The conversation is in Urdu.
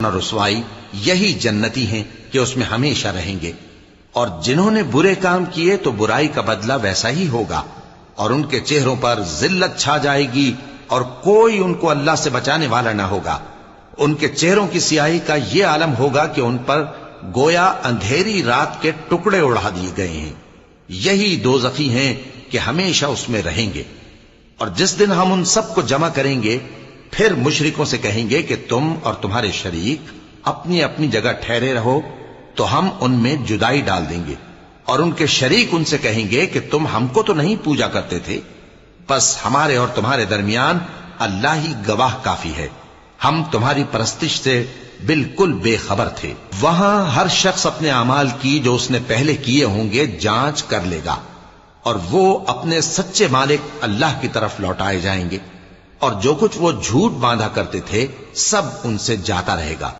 رسوائی یہی جنتی ہیں کہ اس میں ہمیشہ رہیں گے، اور جنہوں نے برے کام کیے تو برائی کا بدلہ ویسا ہی ہوگا، اور ان کے چہروں پر ذلت چھا جائے گی اور کوئی ان کو اللہ سے بچانے والا نہ ہوگا۔ ان کے چہروں کی سیاہی کا یہ عالم ہوگا کہ ان پر گویا اندھیری رات کے ٹکڑے اڑا دیے گئے ہیں۔ یہی دوزخی ہیں کہ ہمیشہ اس میں رہیں گے۔ اور جس دن ہم ان سب کو جمع کریں گے، پھر مشرکوں سے کہیں گے کہ تم اور تمہارے شریک اپنی اپنی جگہ ٹھہرے رہو، تو ہم ان میں جدائی ڈال دیں گے، اور ان کے شریک ان سے کہیں گے کہ تم ہم کو تو نہیں پوجا کرتے تھے، بس ہمارے اور تمہارے درمیان اللہ ہی گواہ کافی ہے، ہم تمہاری پرستش سے بالکل بے خبر تھے۔ وہاں ہر شخص اپنے اعمال کی جو اس نے پہلے کیے ہوں گے جانچ کر لے گا، اور وہ اپنے سچے مالک اللہ کی طرف لوٹائے جائیں گے، اور جو کچھ وہ جھوٹ باندھا کرتے تھے سب ان سے جاتا رہے گا۔